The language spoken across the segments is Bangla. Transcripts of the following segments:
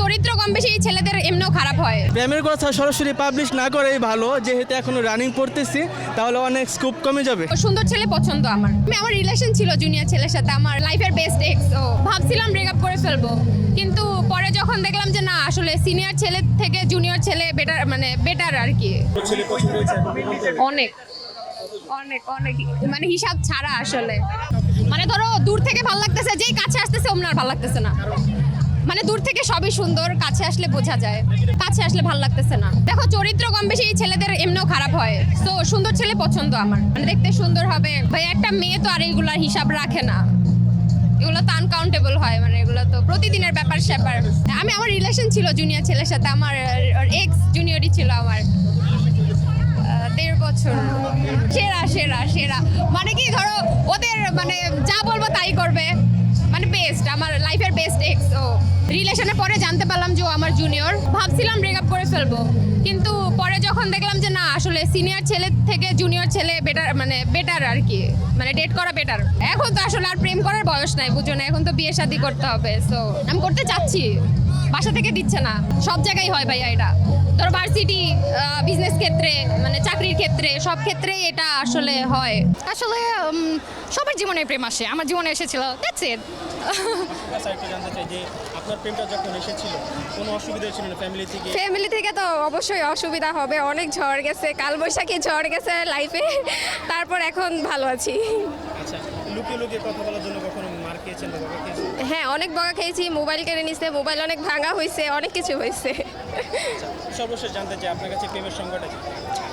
চরিত্র কম বেশি ছেলেদের এমনিও খারাপ হয়। প্রেমের কথা সরাসরি পাবলিশ না করেই ভালো, যেহেতু এখনো রানিং পড়তেছি, তাহলে অনেক স্কোপ কমে যাবে। সুন্দর ছেলে পছন্দ আমার রিলেশন ছিল জুনিয়র ছেলের সাথে, আমার লাইফের বেস্ট এক্স। ও ভাবছিলাম ব্রেকআপ করে ফেলবো, কিন্তু পরে যখন দেখলাম যে না, আসলে সিনিয়র ছেলে থেকে জুনিয়র ছেলে বেটার, মানে বেটার আর কি। অনেক অনেক অনেক মানে হিসাব ছাড়া আসলে, মানে ধরো দূর থেকে ভালো লাগতেছে, যেই কাছে আসতেছে অমনি আর ভালো লাগতেছে না। মানে দূর থেকে সবই সুন্দর, কাছে আসলে বোঝা যায়, কাছে আসলে ভালো লাগতেছে না। দেখো চরিত্র কম বেশি ছেলেদের এমনিও খারাপ হয়, তো সুন্দর ছেলে পছন্দ আমার, মানে দেখতে সুন্দর হবে। ভাই একটা মেয়ে তো আর এগুলার হিসাব রাখে না, এগুলো তো আনকাউন্টেবল হয়, মানে এগুলো তো প্রতিদিনের ব্যাপার স্যাপার। আমার রিলেশন ছিল জুনিয়র ছেলের সাথে, আমার এক্স জুনিয়রই ছিল আমার 1.5 বছর। সেরা সেরা সেরা মানে কি, ধরো ওদের মানে যা বলবো তাই করবে, মানে বেস্ট, আমার লাইফের বেস্ট এক্স। ও রিলেশনের পরে জানতে পারলাম যে ও আমার জুনিয়র, ভাবছিলাম ব্রেকআপ করে ফেলবো, কিন্তু পরে যখন দেখলাম যে না, আসলে সিনিয়র ছেলে থেকে জুনিয়র ছেলে বেটার, মানে বেটার আর কি, মানে ডেট করা বেটার। এখন তো আসলে আর প্রেম করার বয়স নাই, বুঝো না, এখন তো বিয়ে শাদী করতে হবে। সো আমি করতে চাচ্ছি, বাসা থেকে দিচ্ছে না। সব জায়গায় হয় ভাইয়া এটা, ধরো ভার্সিটি, বিজনেস ক্ষেত্রে, মানে চাকরির ক্ষেত্রে, সব ক্ষেত্রেই এটা আসলে হয়। আসলে সবার জীবনে প্রেম আসে, আমার জীবনে এসেছিল, দ্যাটস ইট। একটু জানতে চাই যে আপনার প্রেমটা যখন এসেছিল কোনো অসুবিধা ছিল না ফ্যামিলি থেকে? ফ্যামিলি থেকে তো অবশ্যই অসুবিধা হবে, অনেক ঝড় গেছে, কালবৈশাখী ঝড় গেছে লাইফে, তারপর এখন ভালো আছি। আচ্ছা, লুকিয়ে লুকিয়ে কথা বলার জন্য কখনো মার খেয়েছেন বা বকা খেয়েছেন? হ্যাঁ, অনেক বকা খেয়েছি, মোবাইল কেড়ে নিছে, মোবাইল অনেক ভাঙা হয়েছে, অনেক কিছু হয়েছে। সর্বশেষ জানতে চাই আপনার কাছে প্রেমের সংজ্ঞাটা কি?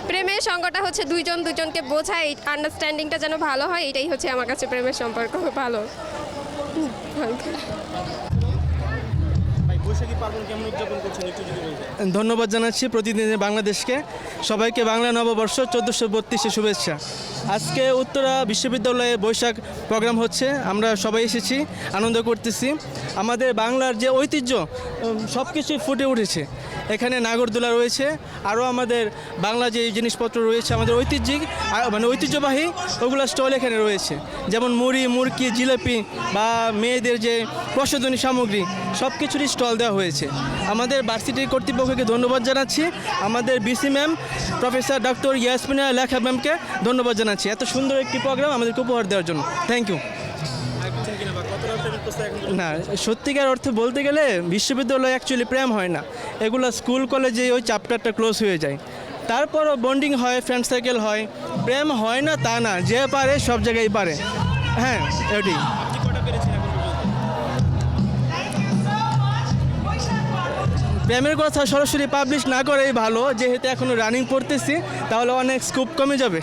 প্রেমের সংজ্ঞাটা হচ্ছে দুইজন দুজনকে বোঝায়, আন্ডারস্ট্যান্ডিংটা যেন ভালো হয়, এটাই হচ্ছে আমার কাছে প্রেমের সম্পর্ক। ভালো। বৈশাখী পার্বণ কেমন উদযাপন করছেন একটু যদি বলতেন। ধন্যবাদ জানাচ্ছি প্রতিদিনের বাংলাদেশকে, সবাইকে বাংলা নববর্ষ 1432 শুভেচ্ছা। আজকে উত্তরা বিশ্ববিদ্যালয়ে বৈশাখ প্রোগ্রাম হচ্ছে, আমরা সবাই এসেছি, আনন্দ করতেছি। আমাদের বাংলার যে ঐতিহ্য সব কিছুই ফুটে উঠেছে। এখানে নাগরদোলা রয়েছে, আরও আমাদের বাংলা যে জিনিসপত্র রয়েছে, আমাদের ঐতিহ্যিক মানে ঐতিহ্যবাহী ওগুলো স্টল এখানে রয়েছে, যেমন মুড়ি, মুরকি, জিলাপি বা মেয়েদের যে প্রসাধনী সামগ্রী, সব কিছুরই স্টল দেওয়া হয়েছে। আমাদের ভার্সিটির কর্তৃপক্ষকে ধন্যবাদ জানাচ্ছি, আমাদের VC ma'am professor doctor Yasmina Lekha ম্যামকে ধন্যবাদ জানাচ্ছি এত সুন্দর একটি প্রোগ্রাম আমাদেরকে উপহার দেওয়ার জন্য। Thank you. না, সত্যিকার অর্থে বলতে গেলে বিশ্ববিদ্যালয়ে অ্যাকচুয়ালি প্রেম হয় না, এগুলো স্কুল কলেজে ওই চ্যাপ্টারটা ক্লোজ হয়ে যায়, তারপরও বন্ডিং হয়, ফ্রেন্ড সার্কেল হয়, প্রেম হয় না তা না, যে পারে সব জায়গায় পারে। হ্যাঁ, এটি। প্রেমের কথা সরাসরি পাবলিশ না করেই ভালো, যেহেতু এখনো রানিং পড়তেছি, তাহলে অনেক স্কোপ কমে যাবে।